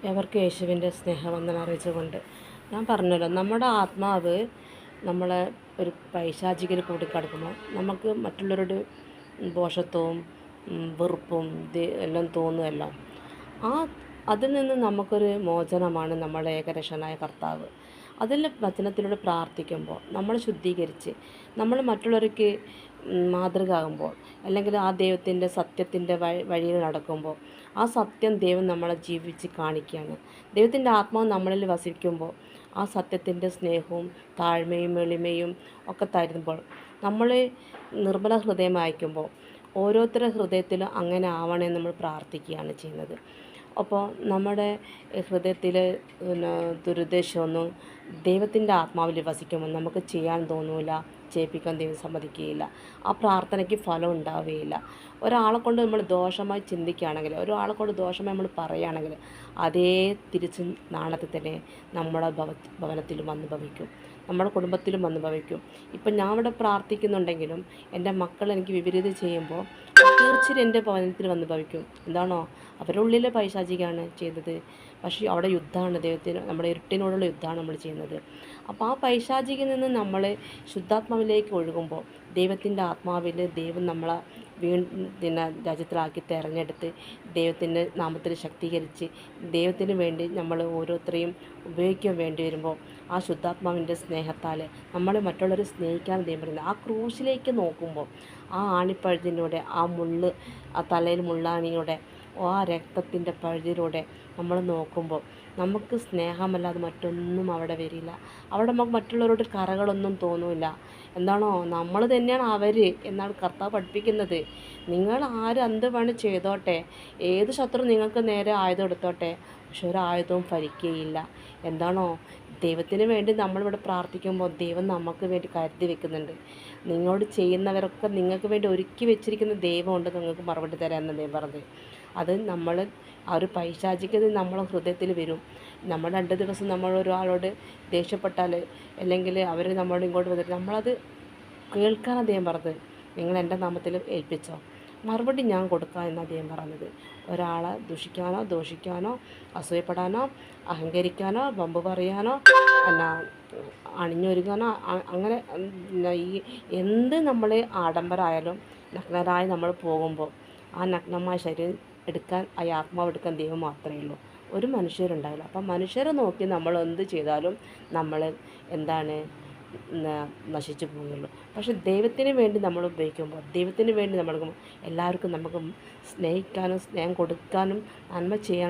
എവർക്ക് യേശുവിൻ്റെ സ്നേഹവന്ദനം അറിയിച്ചുകൊണ്ട് ഞാൻ പറഞ്ഞല്ലോ, നമ്മുടെ ആത്മാവ് നമ്മളെ ഒരു പൈശാചികർ കൂടിക്കിടക്കുമ്പോൾ നമുക്ക് മറ്റുള്ളവരോട് ദോഷത്വവും വെറുപ്പും എല്ലാം തോന്നുമല്ലോ. ആ അതിൽ നിന്ന് നമുക്കൊരു മോചനമാണ് നമ്മളെ ഏകരക്ഷനായ കർത്താവ്. അതിൽ വചനത്തിലൂടെ പ്രാർത്ഥിക്കുമ്പോൾ നമ്മൾ ശുദ്ധീകരിച്ച് നമ്മൾ മറ്റുള്ളവർക്ക് മാതൃക ആകുമ്പോൾ, അല്ലെങ്കിൽ ആ ദൈവത്തിൻ്റെ സത്യത്തിൻ്റെ വഴിയിൽ നടക്കുമ്പോൾ, ആ സത്യം ദൈവം നമ്മളെ ജീവിച്ച് കാണിക്കുകയാണ്. ദൈവത്തിൻ്റെ ആത്മാവ് നമ്മളിൽ വസിക്കുമ്പോൾ ആ സത്യത്തിൻ്റെ സ്നേഹവും താഴ്മയും എളിമയും ഒക്കെ തരുമ്പോൾ, നമ്മൾ നിർമ്മല ഹൃദയമായിരിക്കുമ്പോൾ ഓരോരുത്തരുടെ ഹൃദയത്തിലും അങ്ങനെ ആവണമെന്ന് നമ്മൾ പ്രാർത്ഥിക്കുകയാണ് ചെയ്യുന്നത്. അപ്പോൾ നമ്മുടെ ഹൃദയത്തിൽ ദുരുദ്ദേശമൊന്നും ദൈവത്തിൻ്റെ ആത്മാവിൽ വസിക്കുമ്പോൾ നമുക്ക് ചെയ്യാൻ തോന്നില്ല, ചെയ്യിപ്പിക്കാൻ ദൈവം സമ്മതിക്കുകയില്ല. ആ പ്രാർത്ഥനയ്ക്ക് ഫലം ഉണ്ടാവുകയില്ല. ഒരാളെ കൊണ്ട് നമ്മൾ ദോഷമായി ചിന്തിക്കുകയാണെങ്കിൽ, ഒരാളെ കൊണ്ട് ദോഷമായി നമ്മൾ പറയുകയാണെങ്കിൽ, അതേ തിരിച്ച് നാളത്തിൽ തന്നെ നമ്മുടെ ഭവനത്തിലും വന്ന് ഭവിക്കും, നമ്മുടെ കുടുംബത്തിലും വന്ന് ഭവിക്കും. ഇപ്പം ഞാൻ ഇവിടെ പ്രാർത്ഥിക്കുന്നുണ്ടെങ്കിലും എൻ്റെ മക്കൾ എനിക്ക് വിപരീതം ചെയ്യുമ്പോൾ തീർച്ചയായും എൻ്റെ ഭവനത്തിൽ വന്ന് ഭവിക്കും. എന്താണോ അവരുടെ ഉള്ളിലെ പൈശാചികമാണ് ചെയ്തത്. പക്ഷേ അവിടെ യുദ്ധമാണ്, ദൈവത്തിന് നമ്മുടെ ഇരുട്ടിനോടുള്ള യുദ്ധമാണ് നമ്മൾ ചെയ്യുന്നത്. അപ്പോൾ ആ പൈശാചികയിൽ നിന്ന് നമ്മൾ ശുദ്ധാത്മാവിലേക്ക് ഒഴുകുമ്പോൾ ദൈവത്തിൻ്റെ ആത്മാവിൽ ദൈവം നമ്മളെ രാജ്യത്തിലാക്കി തിരഞ്ഞെടുത്ത് ദൈവത്തിൻ്റെ നാമത്തിൽ ശക്തീകരിച്ച് ദൈവത്തിന് വേണ്ടി നമ്മൾ ഓരോരുത്തരെയും ഉപയോഗിക്കാൻ വേണ്ടി വരുമ്പോൾ ആ ശുദ്ധാത്മാവിൻ്റെ സ്നേഹത്താൽ നമ്മൾ മറ്റുള്ളവരെ സ്നേഹിക്കാൻ ദൈവം പറയുന്നത്. ആ ക്രൂശിലേക്ക് നോക്കുമ്പോൾ ആ ആണിപ്പഴുതിലൂടെ, ആ മുള്ള്, ആ തലയിൽ മുള്ളാണിയുടെ ആ രക്തത്തിൻ്റെ പഴുതിലൂടെ നമ്മൾ നോക്കുമ്പോൾ നമുക്ക് സ്നേഹമല്ലാതെ മറ്റൊന്നും അവിടെ വരില്ല. അവിടെ നമുക്ക് മറ്റുള്ളവരോട് കറകളൊന്നും തോന്നില്ല. എന്താണോ നമ്മൾ തന്നെയാണ് അവർ എന്നാണ് കർത്താവ് പഠിപ്പിക്കുന്നത്. നിങ്ങൾ ആരും എന്ത് വേണം ചെയ്തോട്ടെ, ഏത് ശത്രു നിങ്ങൾക്ക് നേരെ ആയുധം എടുത്തോട്ടെ, പക്ഷെ ഒരു ആയുധവും ഫലിക്കുകയില്ല. എന്താണോ ദൈവത്തിന് വേണ്ടി നമ്മളിവിടെ പ്രാർത്ഥിക്കുമ്പോൾ ദൈവം നമുക്ക് വേണ്ടി കരുതി വെക്കുന്നുണ്ട്. നിങ്ങളോട് ചെയ്യുന്നവരൊക്കെ നിങ്ങൾക്ക് വേണ്ടി ഒരുക്കി വെച്ചിരിക്കുന്ന ദൈവമുണ്ട് നിങ്ങൾക്ക് മറുപടി തരാമെന്ന് ദൈവം പറഞ്ഞത്. അത് നമ്മൾ ആ ഒരു പൈശാചികത നമ്മളെ ഹൃദയത്തിൽ വരും. നമ്മൾ 2 ദിവസം നമ്മൾ ഒരാളോട് ദേഷ്യപ്പെട്ടാൽ, അല്ലെങ്കിൽ അവർ നമ്മളോട് ഇങ്ങോട്ട് വന്നിട്ട് നമ്മളത് കേൾക്കാൻ അദ്ദേഹം പറഞ്ഞത്. നിങ്ങൾ എൻ്റെ നാമത്തിൽ ഏൽപ്പിച്ചോ, മറുപടി ഞാൻ കൊടുക്കാം എന്ന് അദ്ദേഹം പറഞ്ഞത്. ഒരാളെ ദുഷിക്കാനോ ദോഷിക്കാനോ അസൂയപ്പെടാനോ അഹങ്കരിക്കാനോ വമ്പ് പറയാനോ അല്ല അണിഞ്ഞൊരുങ്ങാനോ അങ്ങനെ ഈ എന്ത് നമ്മൾ ആഡംബരമായാലും നഗ്നരായി നമ്മൾ പോകുമ്പോൾ ആ നഗ്നമായ ശരീരം എടുക്കാൻ, ആ ആത്മാവ് എടുക്കാൻ ദൈവം മാത്രമേ ഉള്ളൂ. ഒരു മനുഷ്യരുണ്ടാവില്ല. അപ്പം മനുഷ്യരെ നോക്കി നമ്മൾ എന്ത് ചെയ്താലും നമ്മൾ എന്താണ് നശിച്ചു പോകുള്ളൂ. പക്ഷെ ദൈവത്തിന് വേണ്ടി നമ്മൾ ഉപയോഗിക്കുമ്പോൾ, ദൈവത്തിന് വേണ്ടി നമ്മൾ എല്ലാവർക്കും നമുക്ക് സ്നേഹിക്കാനും സ്നേഹം കൊടുക്കാനും നന്മ ചെയ്യാനും